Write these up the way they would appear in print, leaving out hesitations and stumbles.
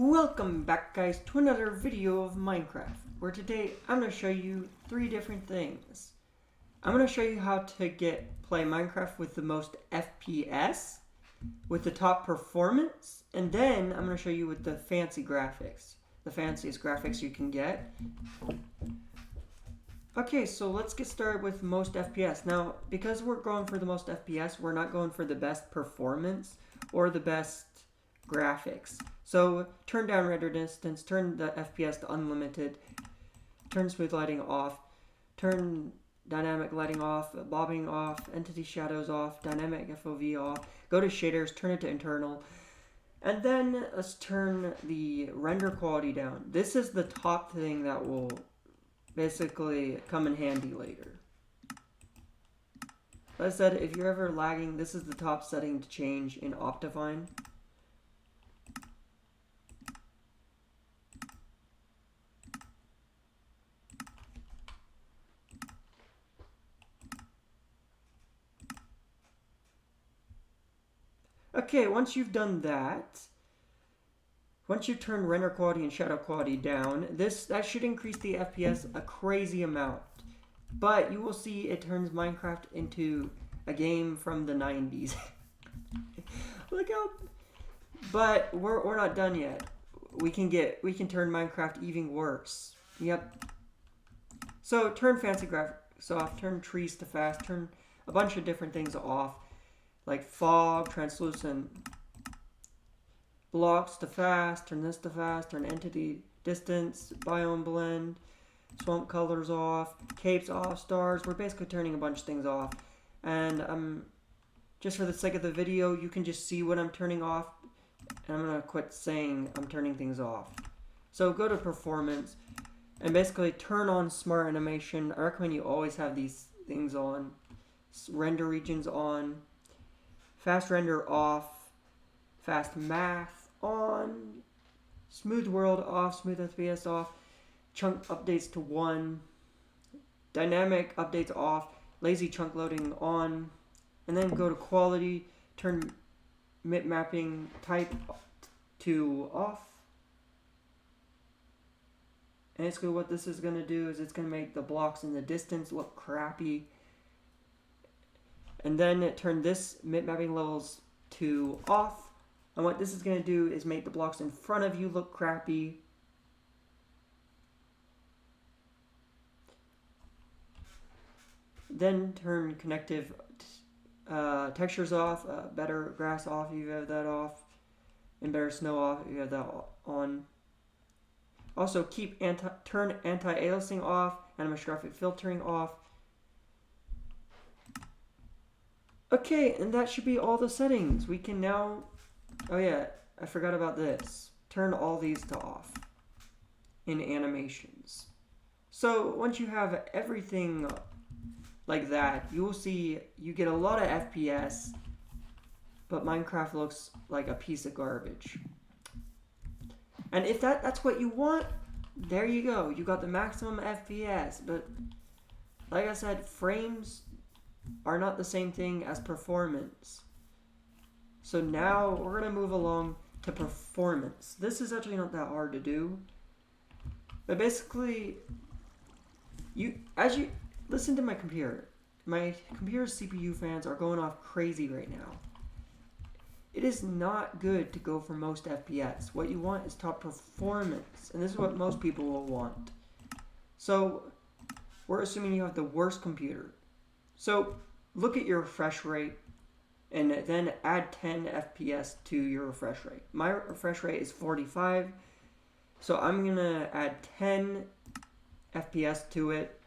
Welcome back, guys, to another video of Minecraft, where today I'm going to show you 3 different things. I'm going to show you how to play Minecraft with the most FPS, with the top performance, and then I'm going to show you with the fancy graphics, the fanciest graphics you can get. Okay, so let's get started with most FPS. Now, because we're going for the most FPS, we're not going for the best performance or the best graphics. So turn down render distance, turn the FPS to unlimited, turn smooth lighting off, turn dynamic lighting off, bobbing off, entity shadows off, dynamic FOV off, go to shaders, turn it to internal, and then let's turn the render quality down. This is the top thing that will basically come in handy later. Like I said, if you're ever lagging, this is the top setting to change in Optifine. Okay, once you've done that, once you turn render quality and shadow quality down, that should increase the FPS a crazy amount. But you will see it turns Minecraft into a game from the 90s. Look how... But we're not done yet. We can turn Minecraft even worse. Yep. So turn fancy graphics off, turn trees to fast, turn a bunch of different things off, like fog, translucent blocks to fast, turn this to fast, turn entity distance, biome blend, swamp colors off, capes off, stars. We're basically turning a bunch of things off. And just for the sake of the video, you can just see what I'm turning off. And I'm going to quit saying I'm turning things off. So go to performance and basically turn on smart animation. I recommend you always have these things on. Render regions on. Fast render off. Fast math on. Smooth world off. Smooth FPS off. Chunk updates to 1. Dynamic updates off. Lazy chunk loading on. And then go to quality. Turn mapping type to off. And basically what this is going to do is it's going to make the blocks in the distance look crappy. And then turn this mapping levels to off. And what this is going to do is make the blocks in front of you look crappy. Then turn connective textures off, better grass off if you have that off, and better snow off if you have that on. Also turn anti-aliasing off, animatronic filtering off. Okay, and that should be all the settings. We can now, oh yeah, I forgot about this. Turn all these to off in animations. So once you have everything like that, you will see you get a lot of FPS, but Minecraft looks like a piece of garbage. And if that's what you want, there you go. You got the maximum FPS, but like I said, frames are not the same thing as performance. So now we're going to move along to performance. This is actually not that hard to do. But basically, as you listen to my computer. My computer's CPU fans are going off crazy right now. It is not good to go for most FPS. What you want is top performance, and this is what most people will want. So we're assuming you have the worst computer. So look at your refresh rate and then add 10 FPS to your refresh rate. My refresh rate is 45, so I'm going to add 10 FPS to it.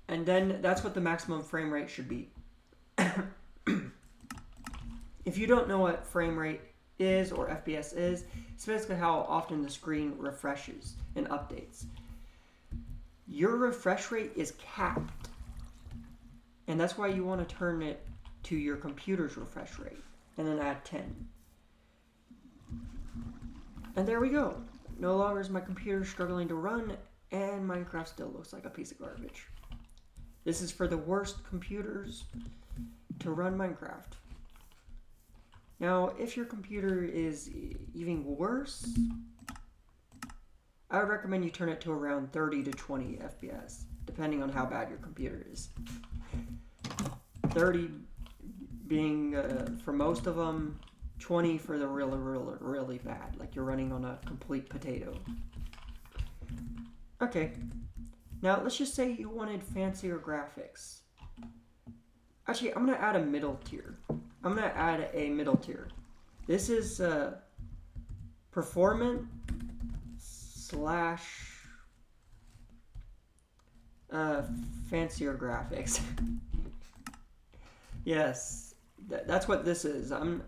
And then that's what the maximum frame rate should be. If you don't know what frame rate is or FPS is, it's basically how often the screen refreshes and updates. Your refresh rate is capped. And that's why you want to turn it to your computer's refresh rate. And then add 10. And there we go. No longer is my computer struggling to run, and Minecraft still looks like a piece of garbage. This is for the worst computers to run Minecraft. Now, if your computer is even worse, I would recommend you turn it to around 30 to 20 FPS, depending on how bad your computer is. 30 being, for most of them, 20 for the really bad, like you're running on a complete potato. Okay, now let's just say you wanted fancier graphics. Actually, I'm going to add a middle tier. This is performance / fancier graphics. Yes, that's what this is. I'm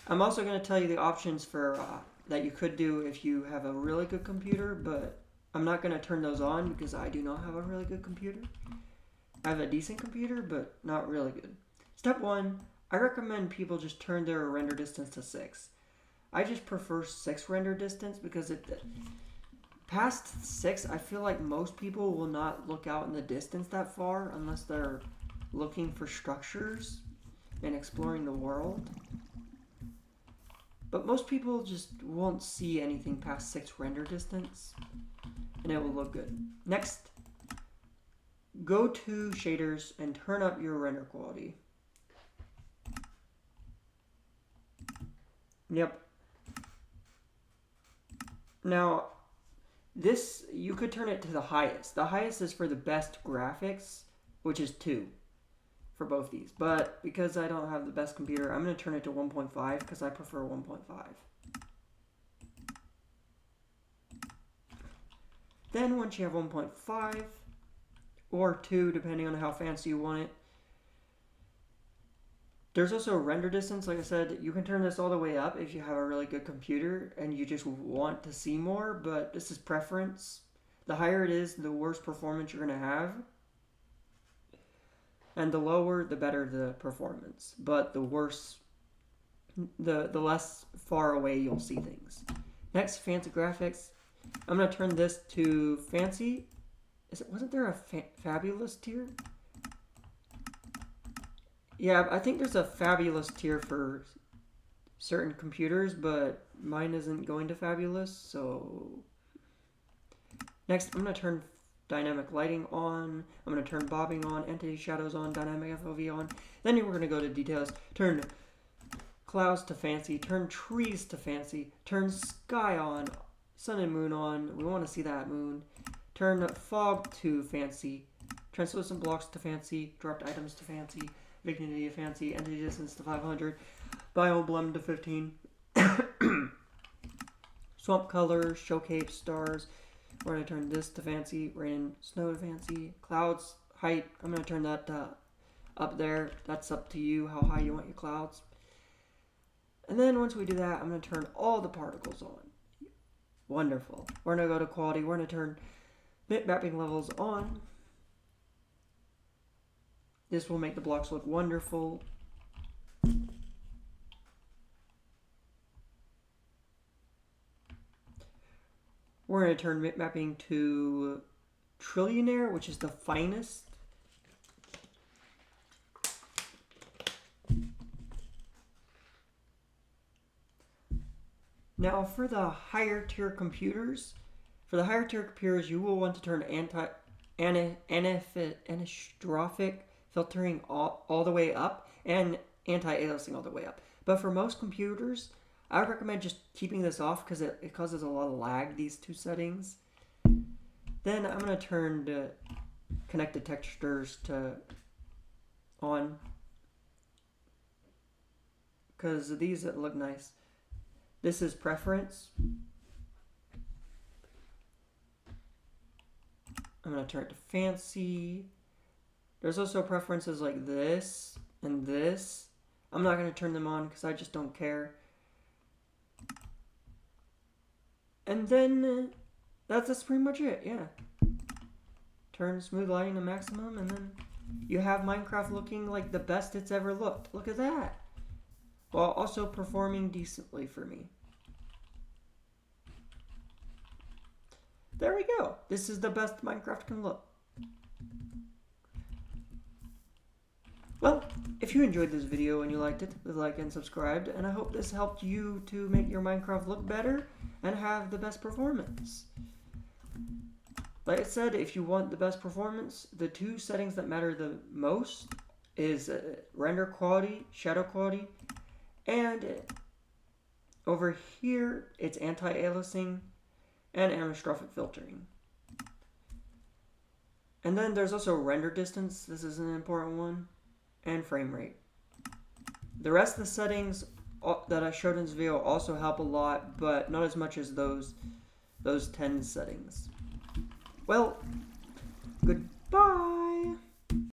also going to tell you the options for that you could do if you have a really good computer, but I'm not going to turn those on because I do not have a really good computer. I have a decent computer, but not really good. Step 1, I recommend people just turn their render distance to 6. I just prefer 6 render distance because past 6, I feel like most people will not look out in the distance that far unless they're looking for structures and exploring the world. But most people just won't see anything past 6 render distance, and it will look good. Next, go to shaders and turn up your render quality. Yep. Now, this, you could turn it to the highest. The highest is for the best graphics, which is 2 for both these. But because I don't have the best computer, I'm going to turn it to 1.5 because I prefer 1.5. Then once you have 1.5 or 2, depending on how fancy you want it, there's also a render distance. Like I said, you can turn this all the way up if you have a really good computer and you just want to see more, but this is preference. The higher it is, the worse performance you're going to have. And the lower, the better the performance. But the worse, the less far away you'll see things. Next, fancy graphics. I'm going to turn this to fancy. Wasn't there a fabulous tier? Yeah, I think there's a fabulous tier for certain computers, but mine isn't going to fabulous, so... Next, I'm going to turn dynamic lighting on. I'm going to turn bobbing on, entity shadows on, dynamic FOV on. Then we're going to go to details. Turn clouds to fancy. Turn trees to fancy. Turn sky on. Sun and moon on. We want to see that moon. Turn fog to fancy. Translucent blocks to fancy. Dropped items to fancy. Vigility to fancy. Entity distance to 500. Biome blend to 15. Swamp colors. Showcase stars. We're going to turn this to fancy. Rain and snow to fancy. Clouds height. I'm going to turn that up there. That's up to you how high you want your clouds. And then once we do that, I'm going to turn all the particles on. Wonderful. We're going to go to quality. We're going to turn bit mapping levels on. This will make the blocks look wonderful. We're going to turn bit mapping to trillionaire, which is the finest. Now for the higher tier computers, you will want to turn anistrophic filtering all the way up and anti-aliasing all the way up. But for most computers, I would recommend just keeping this off because it causes a lot of lag, these two settings. Then I'm going to turn the connected textures to on because these look nice. This is preference. I'm going to turn it to fancy. There's also preferences like this and this. I'm not going to turn them on because I just don't care. And then that's pretty much it, yeah. Turn smooth lighting to maximum and then you have Minecraft looking like the best it's ever looked. Look at that. While also performing decently for me. There we go. This is the best Minecraft can look. Well, if you enjoyed this video and you liked it, please like and subscribe, and I hope this helped you to make your Minecraft look better and have the best performance. Like I said, if you want the best performance, the two settings that matter the most is render quality, shadow quality, and over here it's anti-aliasing and anisotrophic filtering. And then there's also render distance, this is an important one, and frame rate. The rest of the settings that I showed in this video also help a lot, but not as much as those 10 settings. Well, good